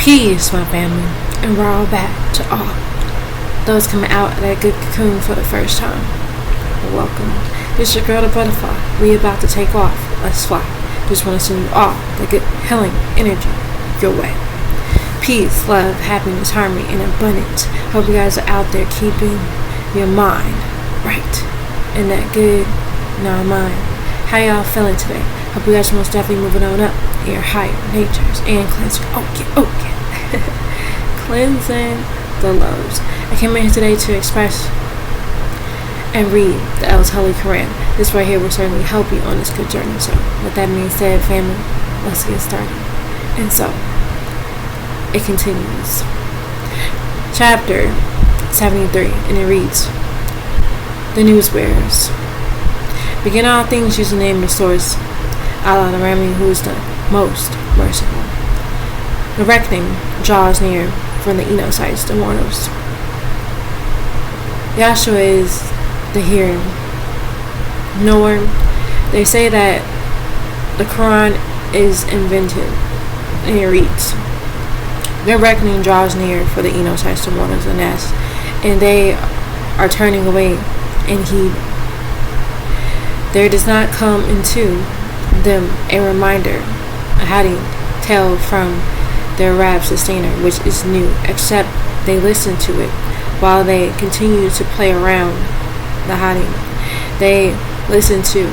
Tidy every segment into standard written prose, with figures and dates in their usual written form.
Peace, my family, and we're all back to all those coming out of that good cocoon for the first time. Welcome. This your girl, the butterfly. We about to take off. Let's fly. Just want to send you all the good healing energy your way. Peace, love, happiness, harmony, and abundance. Hope you guys are out there keeping your mind right and that good non-mind. How y'all feeling today? Hope you guys are most definitely moving on up in your higher natures and cleansing. Okay. Cleansing the lows. I came in here today to express and read the Holy Qur'aan. This right here will certainly help you on this good journey. So, with that being said, family, let's get started. And so, it continues. Chapter 73, and it reads, The News Bearers. Begin all things using the name of source, Allah the Ramee, who is the most merciful. The reckoning draws near from the Enochites, the mortals. Yahshua is the hearing knower. They say that the Qur'an is invented, and it reads, Their reckoning draws near for the Enochites, the mortals, and they are turning away and heed. There does not come into them a reminder, a hiding tale from their Rab sustainer, which is new, except they listen to it while they continue to play around the hiding. They listen to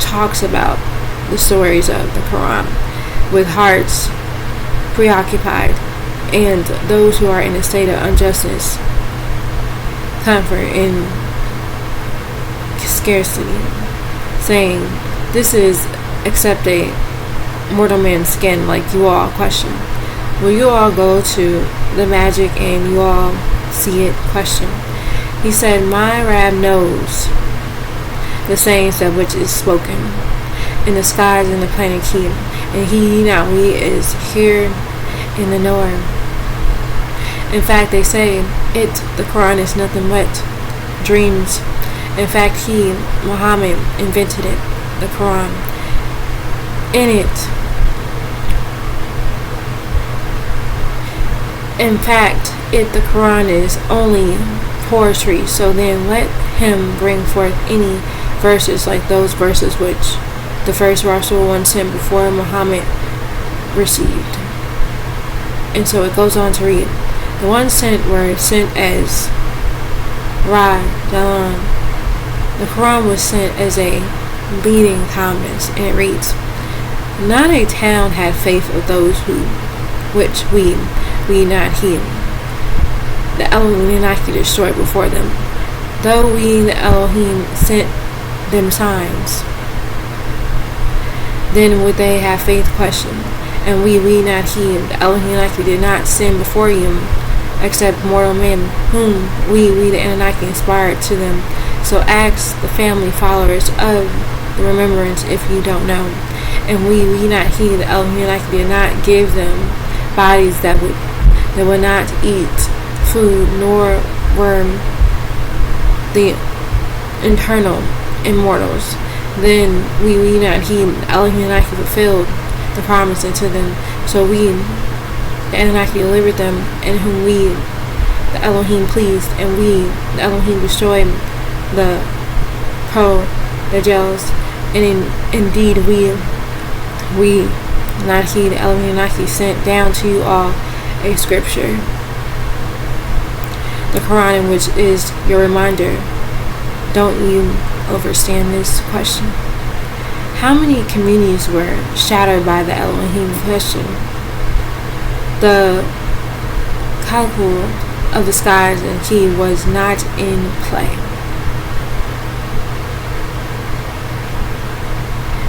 talks about the stories of the Quran with hearts preoccupied, and those who are in a state of injustice, comfort, and scarcity, saying, This is except a mortal man's skin, like you all question. Will you all go to the magic and you all see it? Question. He said, My Rab knows the sayings that which is spoken in the skies and the planet Key, and he is here in the knower. In fact, they say the Quran is nothing but dreams. In fact, Muhammad invented it, the Quran. The Quran is only poetry, so then let him bring forth any verses like those verses which the first Rasul once sent before Muhammad received. And so it goes on to read, the ones sent were sent as Dalan. The Quran was sent as a leading calmness, and it reads, Not a town had faith of those which we not heed. The Elohim not destroyed before them, though we the Elohim sent them signs. Then would they have faith? Question. And we not heed. The Elohim did not send before you, except mortal men, whom we the Anunnaki inspired to them. So ask the family followers of the remembrance if you don't know. And we not heed. The Elohim did not give them bodies that would not eat food, nor were the internal immortals. Then we not heed. Elohim fulfilled the promise unto them. So we, the Anunnaki, delivered them, and whom we, the Elohim, pleased, and we, the Elohim, destroyed the Gels. And indeed we not heed. The Elohim sent down to you all a scripture, the Quran, which is your reminder. Don't you understand this? Question. How many communities were shattered by the Elohim? Question. The calcul of the skies and key was not in play.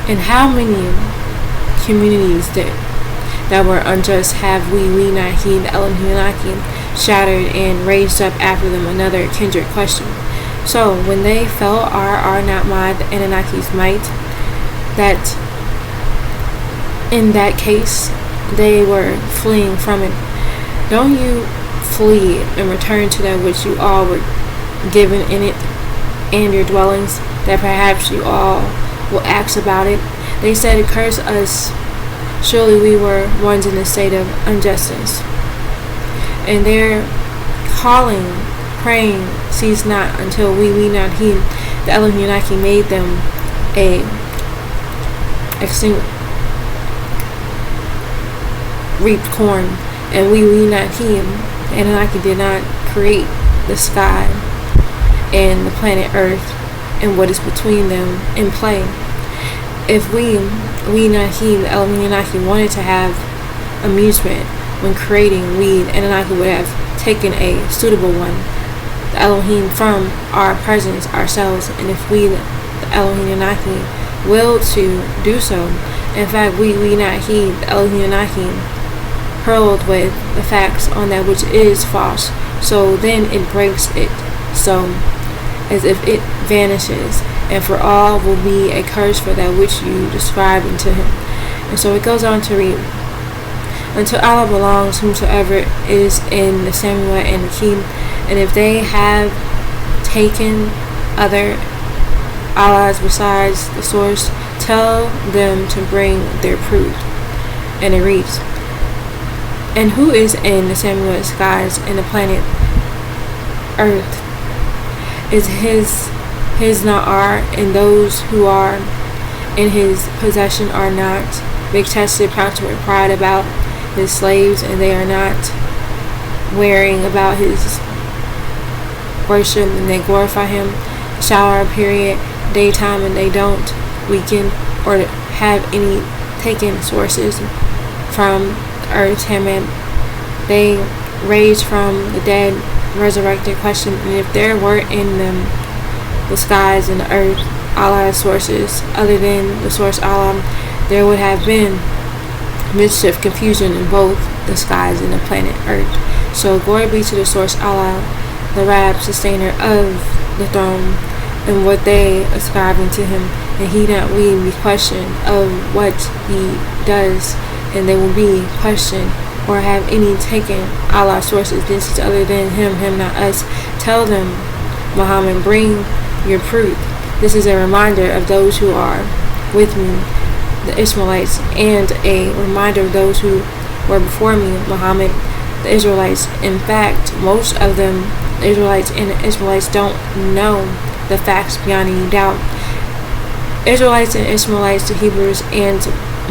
And how many communities that were unjust have we not heed the Elohim shattered and raised up after them? Another kindred question. So when they fell, are not my the Anunnaki's might, that in that case they were fleeing from it? Don't you flee and return to that which you all were given in it and your dwellings, that perhaps you all will ask about it? They said, Curse us Surely we were once in a state of injustice. And their calling, praying, ceased not until we not he, the Elohim Yanaki, made them a extinct reaped corn, and we not he, and Anunnaki did not create the sky and the planet Earth and what is between them in play. If we not he, the Elohim Yanaki, wanted to have amusement when creating weed, and Anunnaki would have taken a suitable one, the Elohim, from our presence, ourselves. And if we, the Elohim Yanaki, will to do so, in fact, we not he, the Elohim Yanaki, hurled with the facts on that which is false. So then it breaks it, so as if it vanishes, and for all will be a curse for that which you describe unto him. And so it goes on to read, unto Allah belongs whomsoever is in the Samuel and the Key, and if they have taken other Allahs besides the source, tell them to bring their proof. And it reads, and who is in the Samuel skies and the planet Earth? Is his not are, and those who are in his possession are not big tested, proud with pride about his slaves, and they are not wearing about his worship, and they glorify him shower period daytime, and they don't weaken or have any taken sources from earth him, and they raised from the dead, resurrected. Question, and if there were in them the skies and the earth Allah's sources other than the source Allah, there would have been mischief, confusion in both the skies and the planet earth. So glory be to the source Allah, the Rab, sustainer of the throne, and what they ascribe unto him, and he not we be questioned of what he does, and they will be questioned or have any taken Allah's sources this is other than him not us. Tell them, Muhammad, bring your proof. This is a reminder of those who are with me, the Ishmaelites, and a reminder of those who were before me, Muhammad, the Israelites. In fact, most of them, the Israelites and the Ishmaelites, don't know the facts beyond any doubt. Israelites and Ishmaelites, the Hebrews and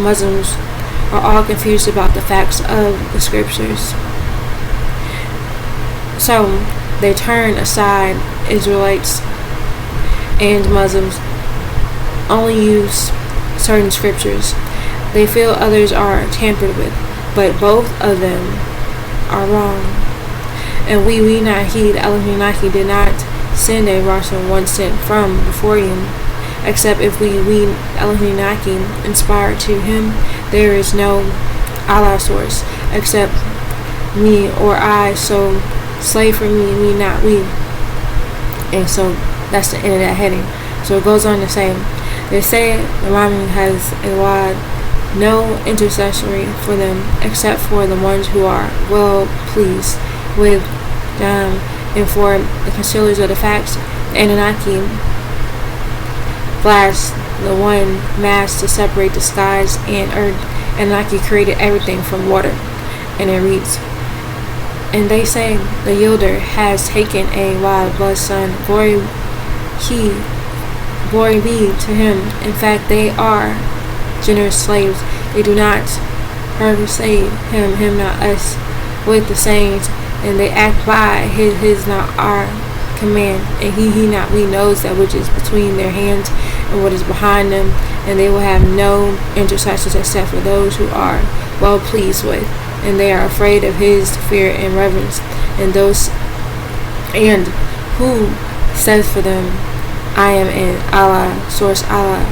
Muslims, are all confused about the facts of the scriptures. So they turn aside. Israelites and Muslims only use certain scriptures. They feel others are tampered with, but both of them are wrong. And we not heed. Elohim Naki did not send a Rasul one sent from before you, except if we Elohim Naki inspired to him. There is no Allah source except me or I, so slave for me not we. And so that's the end of that heading. So it goes on to say, they say the Rami has a wad, no intercessory for them except for the ones who are well pleased with them, and for the concealers of the facts, the Anunnaki flash the one mass to separate the skies and earth. Anunnaki created everything from water. And it reads, and they say the yielder has taken a wild blood son, glory be to him. In fact, they are generous slaves. They do not persuade him not us with the sayings, and they act by his not our command, and he not we knows that which is between their hands and what is behind them, and they will have no intercessors except for those who are well pleased with, and they are afraid of his fear and reverence, and those and who says for them, I am in Allah, source Allah,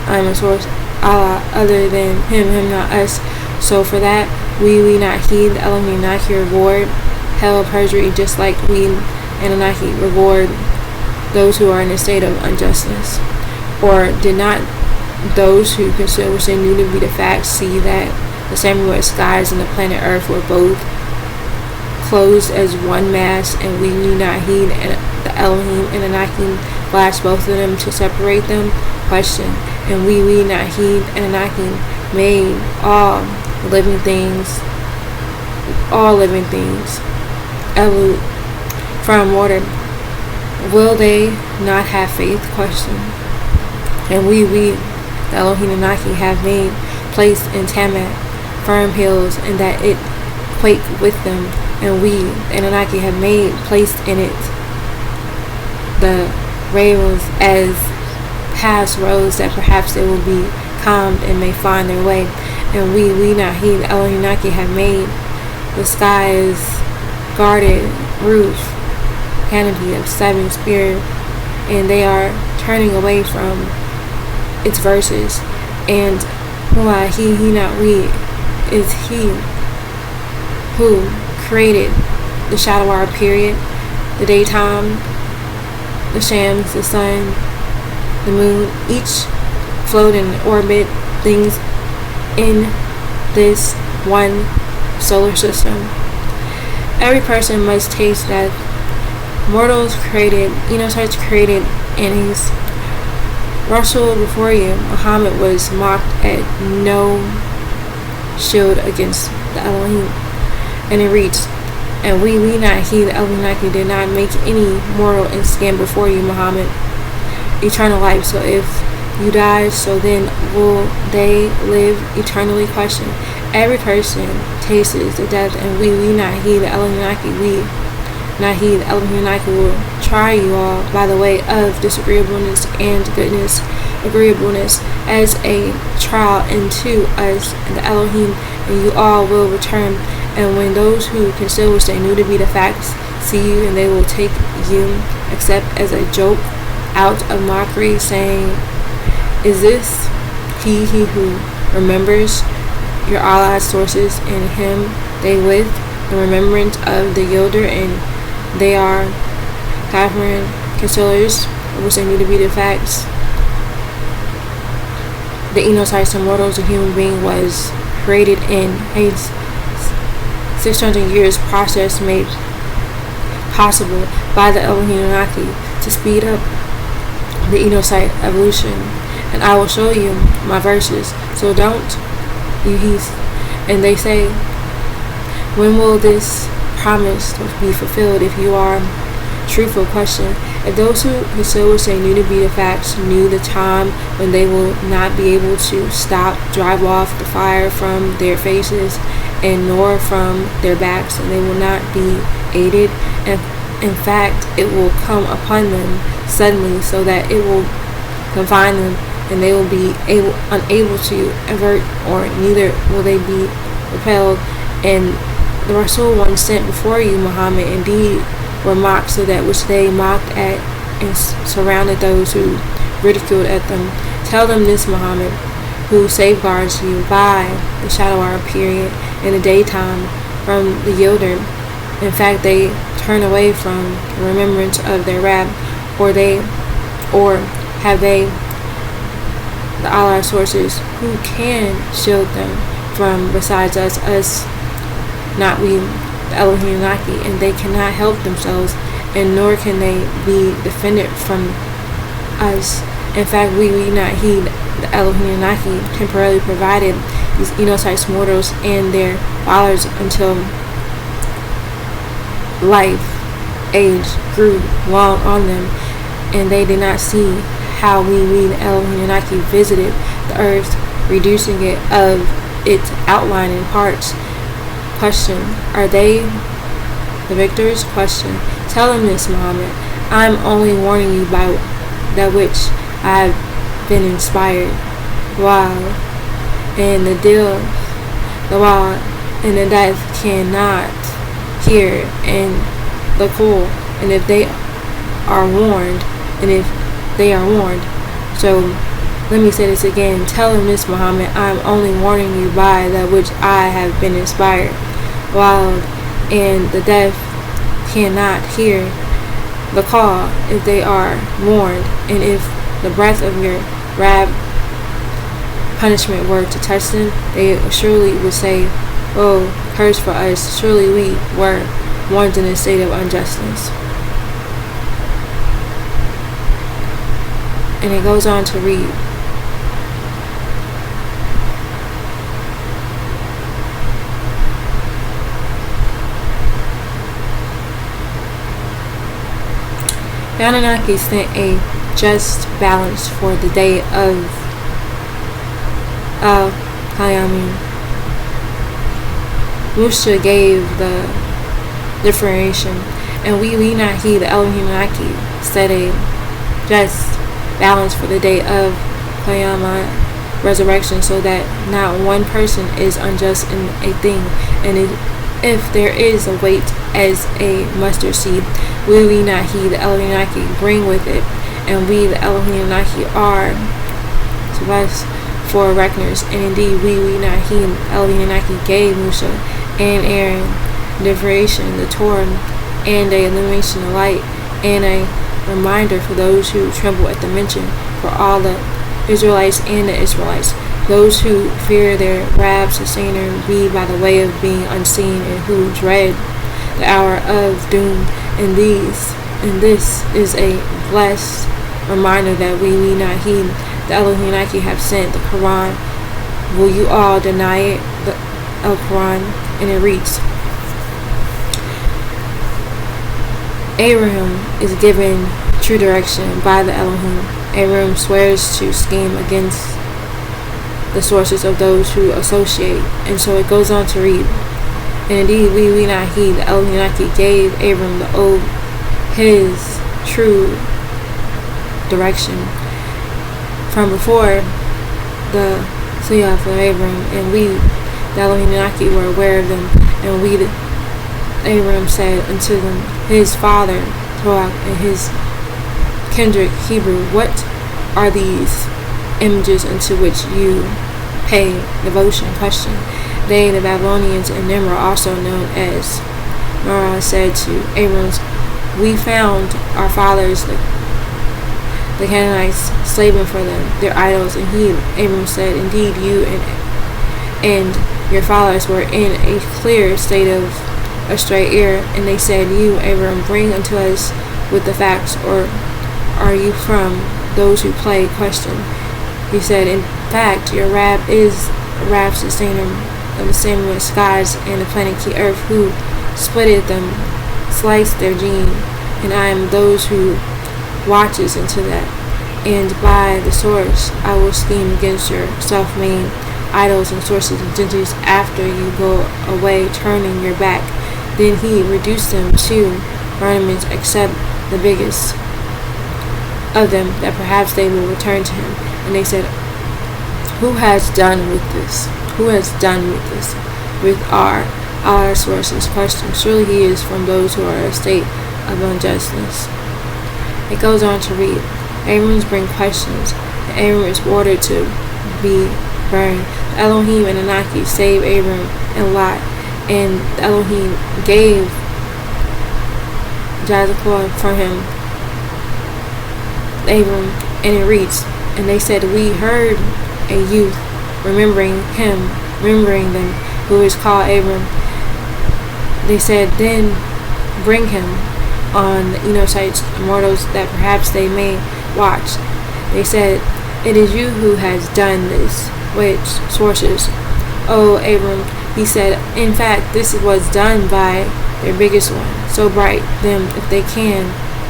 I am a source Allah other than him not us. So for that we not heed. The Elohim Naki reward hell, perjury, just like we Anunnaki reward those who are in a state of injustice. Or did not those who consider which they knew to be the facts see that the Samuel skies and the planet Earth were both closed as one mass, and we need not heed, and the Elohim and Anunnaki flash both of them to separate them? Question, and we not heed and Anunnaki made living things, all living things, evolve from water. Will they not have faith? Question. And we, the Elohim Anunnaki, have made place in Tamat, firm hills, and that it quake with them. And we, the Anunnaki, have made placed in it the rails as past roads that perhaps they will be calmed and may find their way. And we, Nahi, the Elohim Anunnaki, have made the sky's guarded roof, canopy of 7 spirit, and they are turning away from its verses. And why he not we is he who created the shadow hour period, the daytime, the shams, the sun, the moon, each float in orbit things in this one solar system. Every person must taste that mortals created, Enochites created, and his Rasul before you, Muhammad, was mocked at no shield against the Elohim. And it reads, and we not he, the Elohim, did not make any mortal and skin before you, Muhammad, eternal life. So if you die, so then will they live eternally? Question. Every person tastes the death, and we not he, the Elohim, we not he, the Elohim, will try you all by the way of disagreeableness and goodness, agreeableness, as a trial into us, the Elohim, and you all will return. And when those who consider which they knew to be the facts see you, and they will take you, except as a joke, out of mockery, saying, is this he who remembers your allied sources, and him they with the remembrance of the yielder, and they are Kafirin concealers, which they knew to be the facts. The Enochites and mortals, a human being was created in a 600 years process made possible by the Elohim Anunnaki to speed up the Enochite evolution. And I will show you my verses, so don't you heed. And they say, when will this promise be fulfilled if you are truthful? Question. If those who consider which they knew to be the facts knew the time when they will not be able to drive off the fire from their faces and nor from their backs, and they will not be aided, and in fact it will come upon them suddenly, so that it will confine them, and they will be unable to avert, or neither will they be repelled. And the Rasul one sent before you, Muhammad, indeed were mocked, so that which they mocked at and surrounded those who ridiculed at them. Tell them this, Muhammad, who safeguards you by the shadow hour period in the daytime from the yielder. In fact, they turn away from the remembrance of their Rab, or have they the Allah sources who can shield them from besides us, not we, the Elohim Anunnaki, and they cannot help themselves, and nor can they be defended from us. In fact, we not he, the Elohim Anunnaki, temporarily provided these Enochites mortals and their followers until age grew long on them, and they did not see how we the Elohim Anunnaki visited the earth, reducing it of its outline in parts. Question. Are they the victors? Question. Tell them this, Muhammad. I'm only warning you by that which I have been inspired. While and the wild and the deaf cannot hear, and the cool, and if they are warned, So let me say this again. Tell them this, Muhammad. I'm only warning you by that which I have been inspired. Wild and the deaf cannot hear the call if they are warned, and if the breath of your Rab punishment were to touch them, they surely would say, oh, curse for us, surely we were once in a state of injustice. And it goes on to read, The Anunnaki sent a just balance for the day of Hayamin. Musha gave the differentiation, and we Nahi, the Elohim Naki, set a just balance for the day of Qiyamah, resurrection, so that not one person is unjust in a thing. And if there is a weight as a mustard seed, we Nahi, the Elohim Naki, bring with it, and we, the Elohim Naki, are to us for reckoners. And indeed, we Nahi, Elohim Naki, gave Musa and Aaron differentiation, the Torah, and a illumination of light, and a reminder for those who tremble at the mention, for all the Israelites and the Israelites, those who fear their Rab sustainer be by the way of being unseen, and who dread the hour of doom. And this is a blessed reminder that we need not heed. The Elohim Naki have sent the Qur'an. Will you all deny it? The Qur'an, and it reads, Abraham is given true direction by the Elohim. Abraham swears to scheme against the sources of those who associate. And so it goes on to read, and indeed we not heed. The Elohim Naki gave Abraham the old, his true direction from before the Siyah of Abraham, and we, the Elohim Naki, were aware of them. And we, Abraham said unto them, his father Torah and his kindred Hebrew, what are these images unto which you pay devotion? Question. They, the Babylonians and Nimrod, also known as Mara, said to Abraham, we found our fathers, the Canaanites, slaving for them, their idols. And he, Abraham, said, indeed you and your fathers were in a clear state of a straight ear. And they said, you, Abraham, bring unto us with the facts, or are you from those who play? Question. He said, in fact, your Rab is a Rab sustainer of the same skies and the planet key earth, who splitted them, sliced their gene, and I am those who watches into that. And by the source I will scheme against your self-made idols and sources and entities after you go away, turning your back. Then he reduced them to ornaments, except the biggest of them, that perhaps they will return to him. And they said, who has done with this? Who has done with this? With our sources? Question. Surely he is from those who are in a state of unjustness. It goes on to read, Abrams bring questions, and Abram is ordered to be burned. The Elohim and Anunnaki saved Abram and Lot, and the Elohim gave Jazakor from him, Abram, and it reads, and they said, we heard a youth remembering them, who is called Abram. They said, then bring him on the Enochites, mortals, that perhaps they may watch. They said, it is you who has done this. Which sources? Oh, Abram, he said, in fact, this was done by their biggest one, so bright them if they can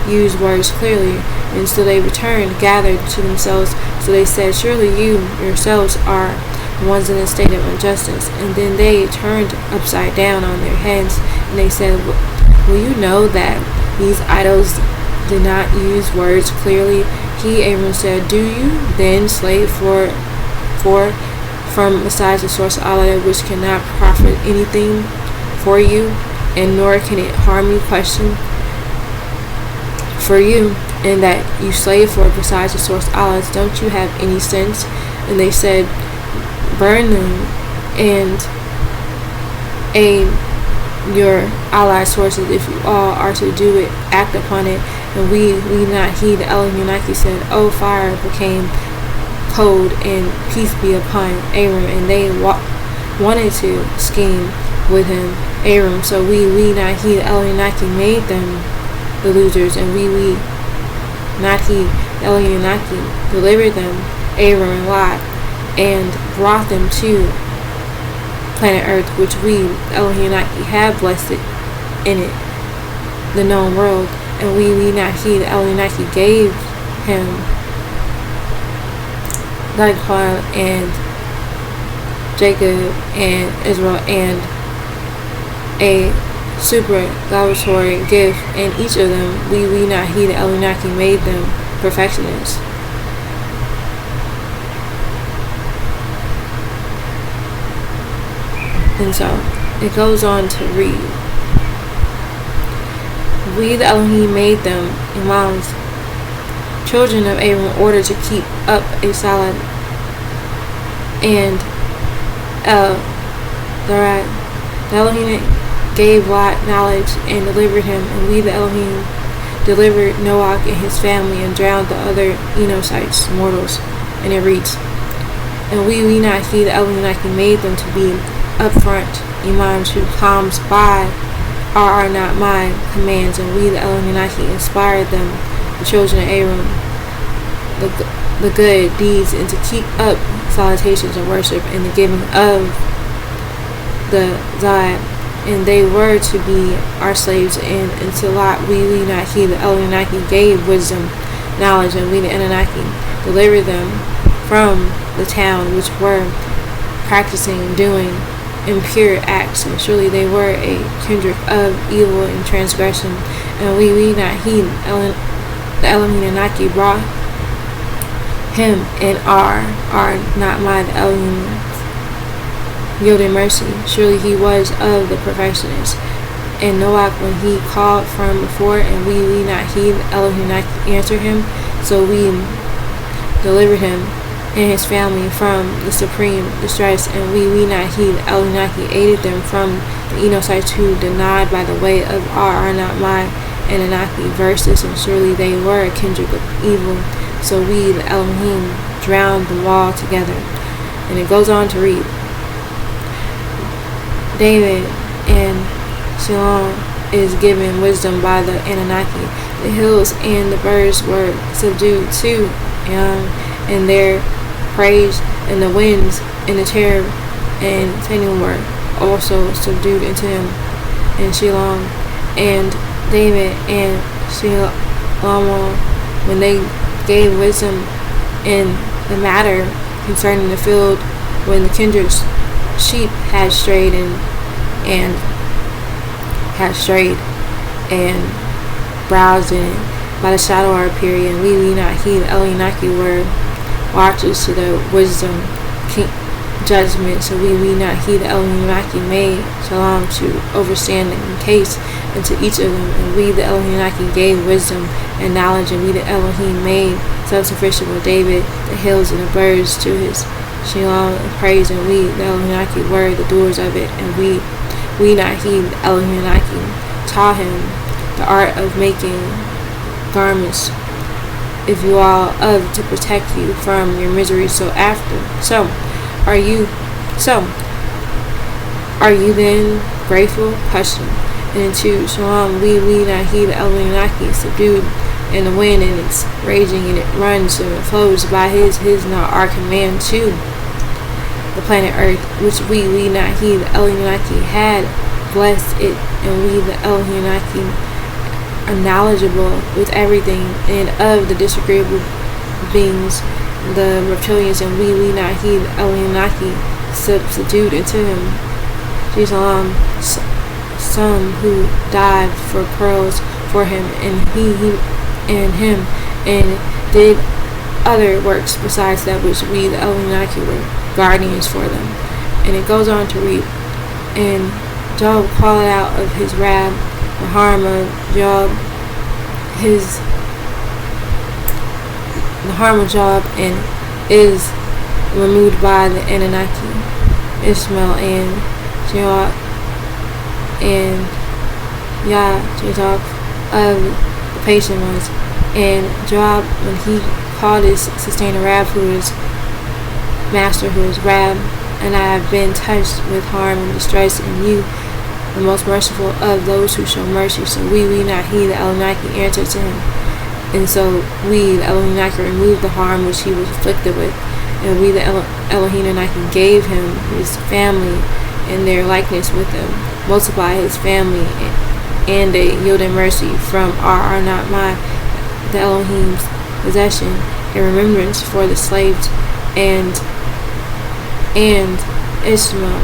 use words clearly. And so they returned, gathered to themselves. So they said, surely you yourselves are the ones in a state of injustice. And then they turned upside down on their heads, and they said, will you know that these idols did not use words clearly? He, Abram, said, do you then slave for from besides the source of Allah, which cannot profit anything for you, and nor can it harm you? Question. For you, and that you slave for besides the source of Allah, don't you have any sense? And they said, burn them, and your allied sources, if you all are to do it, act upon it. And we not heed. The Elohim Naki said, oh, fire became cold, and peace be upon Abram. And they wanted to scheme with him, Abram. So we not heed. The Elohim Naki made them the losers, and we not heed. The Elohim Naki delivered them, Abram and Lot, and brought them to planet Earth, which we, Elohim Naki, have blessed in it, the known world. and we not he the Elohim gave him Laban and Jacob and Israel and a supererogatory gift, and each of them we not he the Elohim made them perfectionists. And so it goes on to read, we the Elohim made them imams, children of Aaron, in order to keep up a solid and the Elohim gave Lot knowledge and delivered him, and we the Elohim delivered Noah and his family and drowned the other Enochites, mortals. And it reads, and we not he the Elohim made them to be upfront imams who comes by are not my commands, and we the Elohim inspired them, the children of Aaron, the good deeds, and to keep up salutations and worship and the giving of the Zod, and they were to be our slaves. And until Lot we not he the Elohim gave wisdom, knowledge, and we the Anunnaki delivered them from the town which were practicing and doing impure acts, and surely they were a kindred of evil and transgression. And we not he the Elohim brought him and are not my the Elohim yielded mercy. Surely he was of the perfectionists. And Noah, when he called from before, and we not he the Elohim answered him, so we delivered him and his family from the supreme distress, and we not he the Elohim aided them from the Enochites who denied by the way of are not my Anunnaki verses, and surely they were a kindred of evil. So we the Elohim drowned them all together. And it goes on to read, David and Shalom is given wisdom by the Anunnaki. The hills and the birds were subdued to and their praise, and the winds and the cherub and Tanim were also subdued into him. And Shalom and David and Shalom, when they gave wisdom in the matter concerning the field, when the kindred's sheep had strayed and browsed in it by the shadow of our period, and we not he the Elohim were watchers to the wisdom judgment. So we not he the Elohim made Shalom to overstand the case into each of them, and we the Elohim gave wisdom and knowledge, and we the Elohim made self-sufficient with David the hills and the birds to his Shalom and praise, and we the Elohim were the doers of it, and we not he the Elohim taught him the art of making garments if you all of to protect you from your misery. Are you then grateful? Question. And to Shalom, we not he the Elohim subdued in the wind, and it's raging, and it runs and it flows by his not our command to the planet Earth, which we not he the Elohim had blessed it, and we the Elohim are knowledgeable with everything, and of the disagreeable beings, the reptilians, and we not he the Elohim substitute into him. Shalom, some who died for pearls for him, and him, and did other works besides that which we the Elohim were guardians for them. And it goes on to read, and Job called out of his wrath the harm of Job, and is removed by the Anunnaki, Ishmael and Joab and Yah of the patient ones. And Joab, when he called his sustainer Rab, who is master, who is Rab, and I have been touched with harm and distress, and you the most merciful of those who show mercy. So we not he the Elohim answered to him, and so we the Elohim removed the harm which he was afflicted with, and we the Elohim gave him his family and their likeness with them, multiply his family and they yielded mercy from are not my, the Elohim's possession, in remembrance for the slaves, and Ishmael,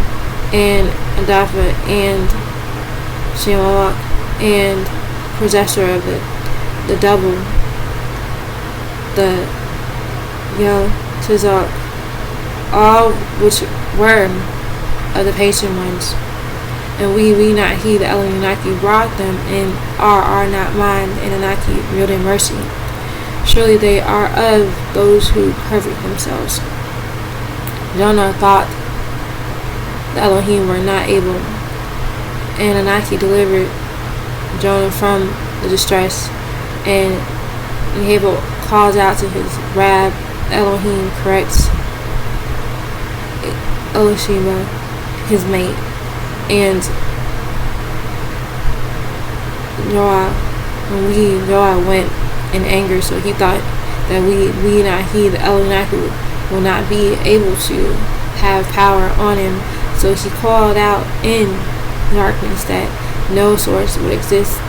and Adapha, and Shemalach, and possessor of the double, the Tizak, all which were of the patient ones. And we not he, the Elohim brought them, and are not mine, and Anaki yielded mercy. Surely they are of those who perfect themselves. Jonah thought the Elohim were not able, and Anaki delivered Jonah from the distress, and Abel calls out to his Rab. Elohim corrects Elisheba, his mate, and Joah went in anger, so he thought that he, the Elohim, will not be able to have power on him. So he called out in darkness that no source would exist.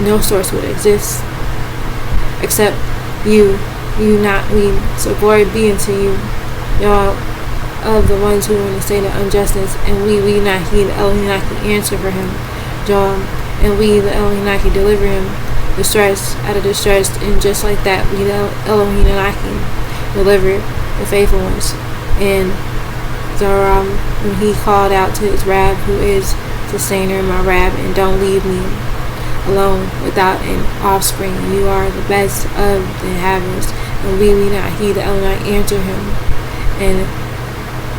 No source would exist except you, not we. So glory be unto you, y'all, of the ones who are in the state of unjustness, and we not he, the Elohim, answer for him, John, and we, the Elohim, deliver him distress out of distress, and just like that, we, the Elohim, deliver the faithful ones. And Zoram, when he called out to his Rab, who is sustainer, my Rab, and don't leave me alone without an offspring. You are the best of the inhabitants, and we not he, the Elohim, answer him. And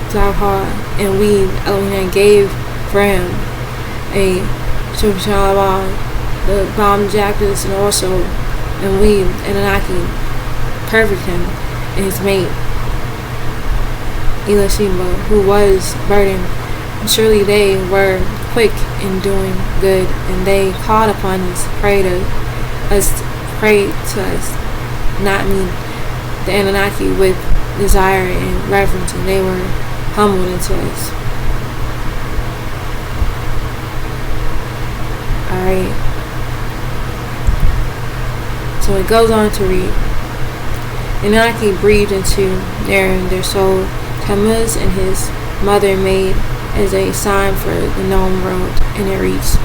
Zahar, and we, Elohim, gave for him a Shushalabah, the bomb jackets, and also, and we, and Anaki, perfect him, and his mate, Elisheba, who was burdened. And surely they were quick in doing good, and they called upon us, prayed to us, not me, the Anunnaki, with desire and reverence, and they were humbled into us. Alright. So it goes on to read. Anunnaki breathed into their soul. Tammuz and his mother made as a sign for the known world, and it reads,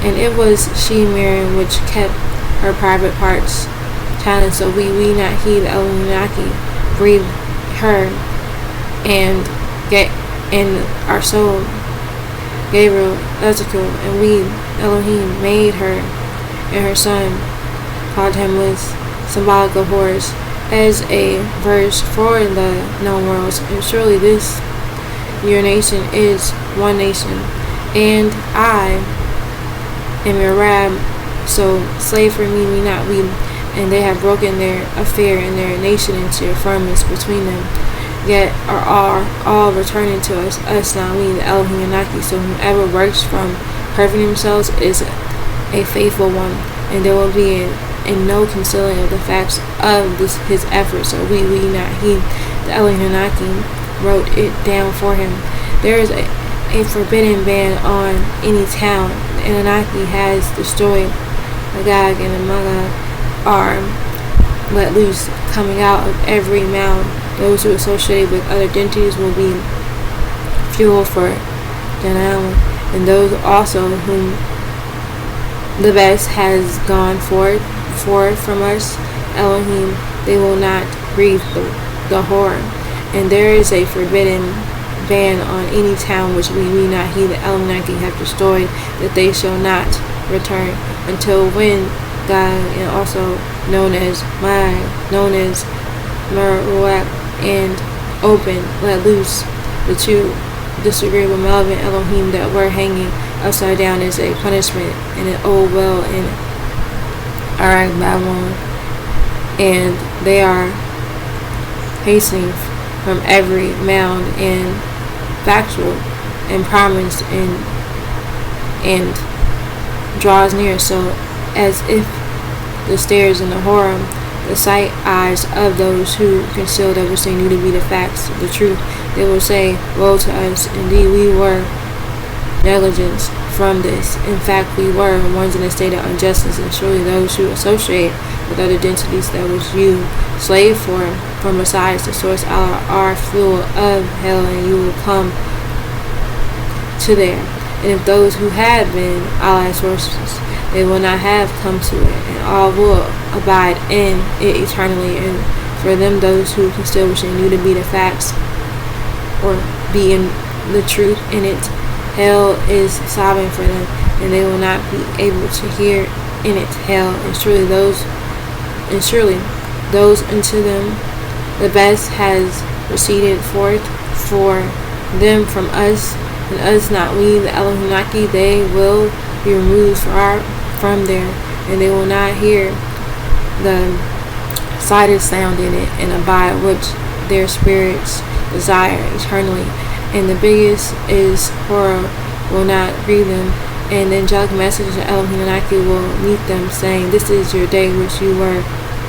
and it was she, Miriam, which kept her private parts silent, so we not he, the Elohim, breathed her, and our soul, Gabriel, Ezekiel, and we, Elohim, made her, and her son, called him with symbolic of horrors, as a verse for the known worlds. And surely this your nation is one nation, and I am your Rab, so slave for me not we, and they have broken their affair and their nation into firmness between them, yet are all returning to us now we, the Elohim Anaki. So whoever works from perfecting themselves is a faithful one, and there will be in no concealing of the facts of his efforts. So we not he, the Elohim Anaki, wrote it down for him. There is a forbidden ban on any town. The Anunnaki has destroyed. Agag and Magog are let loose, coming out of every mound. Those who associate with other deities will be fuel for Janam, and those also whom the best has gone forth from us, Elohim, they will not breathe the horror. And there is a forbidden ban on any town which we not he, the Elohim, have destroyed, that they shall not return until when God, and also known as Meruak, and open, let loose the two disagreeable malevolent Elohim that were hanging upside down as a punishment in an old well in Arak Babylon, and they are hastening from every mound and factual and promised and draws near, so as if the stairs in the Horem, the sight eyes of those who concealed everything knew to be the facts, the truth. They will say, woe to us, indeed we were negligent, from this. In fact, we were ones in a state of injustice, and surely those who associate with other identities that was you slave for, from besides the source Allah, are full of hell, and you will come to there. And if those who had been Allah's sources, they will not have come to it, and all will abide in it eternally. And for them, those who can still wish they knew to be the facts or be in the truth in it, hell is sobbing for them, and they will not be able to hear in it hell. And surely those unto them the best has proceeded forth for them from us, and us not we, the Elohim, they will be removed from there, and they will not hear the slightest sound in it, and abide which their spirits desire eternally. And the biggest is horror will not grieve them, and the angelic messenger Elohim will meet them, saying, "This is your day which you were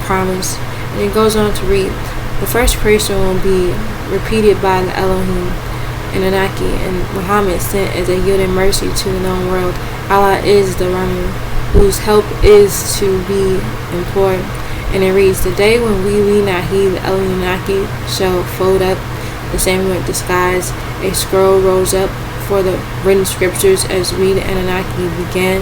promised." And it goes on to read, the first creation will be repeated by the Elohim and Anaki, and Muhammad sent as a yielding mercy to the known world. Allah is the Rahman, whose help is to be implored. And it reads, the day when we not he, the Elohim Anaki, shall fold up the same with disguise. A scroll rose up for the written scriptures as we, the Anunnaki, began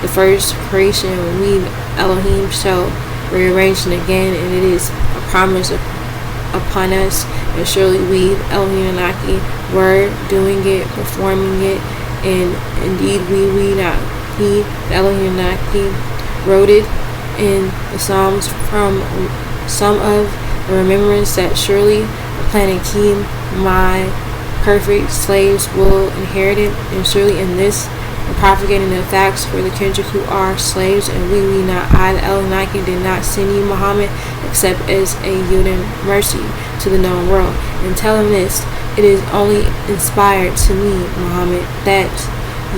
the first creation. We, Elohim, shall rearrange it again, and it is a promise upon us. And surely we, Elohim Anunnaki, were doing it, performing it, and indeed we not he, the Elohim Anunnaki, wrote it in the Psalms from some of the remembrance that surely the planet Keem, my perfect slaves, will inherit it. And surely in this, the propagating the facts for the kindred who are slaves, and we not I, the Elohim, did not send you Muhammad except as a yielding mercy to the known world. And tell him this, it is only inspired to me, Muhammad, that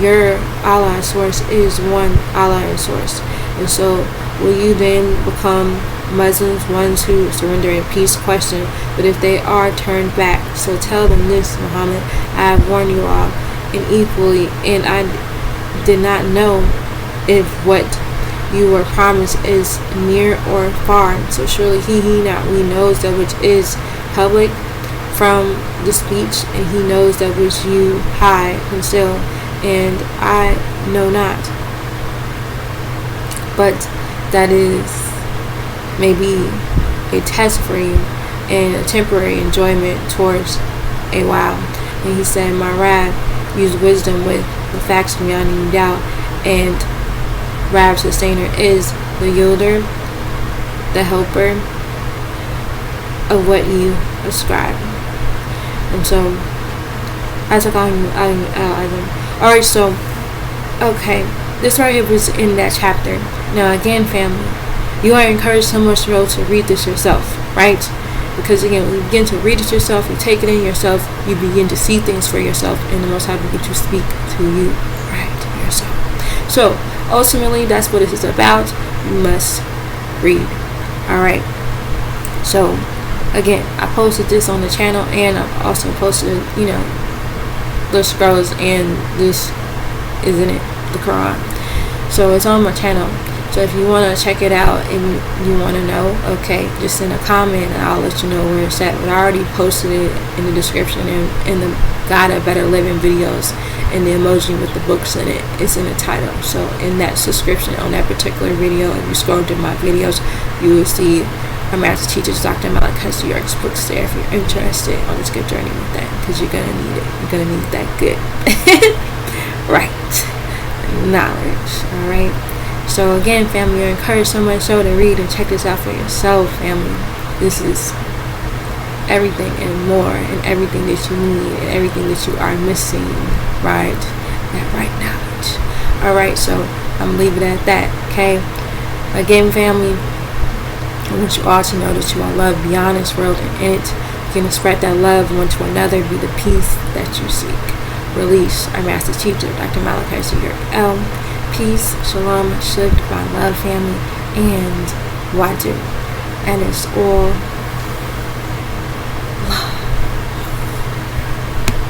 your Allah source is one Allah and source. And so will you then become Muslims, ones who surrender in peace? Question. But if they are turned back, so tell them this, Muhammad, I have warned you all, and equally, and I did not know if what you were promised is near or far. So surely he not we knows that which is public from the speech, and he knows that which you hide conceal, and I know not. But that is maybe a test for you and a temporary enjoyment towards a while. And he said, my Rab used wisdom with the facts beyond any doubt, and Rab sustainer is the yielder, the helper of what you ascribe. And so alright, so okay, this right here was in that chapter. Now again, family, you are encouraged so much to read this yourself, right? Because again, when you begin to read it yourself, you take it in yourself, you begin to see things for yourself, and the Most High begin to speak to you, right, yourself. So ultimately, that's what it is about. You must read. Alright, so again, I posted this on the channel, and I've also posted, the scrolls, and this isn't it, the Qur'an. So it's on my channel. So if you want to check it out and you want to know, okay, just send a comment and I'll let you know where it's at. But I already posted it in the description and in the Guide of Better Living videos, and the emoji with the books in it is in the title. So in that subscription on that particular video, if you scroll through my videos, you will see our master teachers, Dr. Malachi York's books there if you're interested on this good journey with that, because you're going to need it. You're going to need that good. Right. Knowledge. Alright. So again, family, you're encouraged so much so to read and check this out for yourself, family. This is everything and more, and everything that you need, and everything that you are missing, right? That right knowledge. Alright, so I'm leaving it at that, okay? Again, family, I want you all to know that you are loved beyond this world, and in it, you're going to spread that love one to another, be the peace that you seek. Release. Our master teacher, Dr. Malachi York L. Peace, shalom, shuk, divine love, family, and wadu. And it's all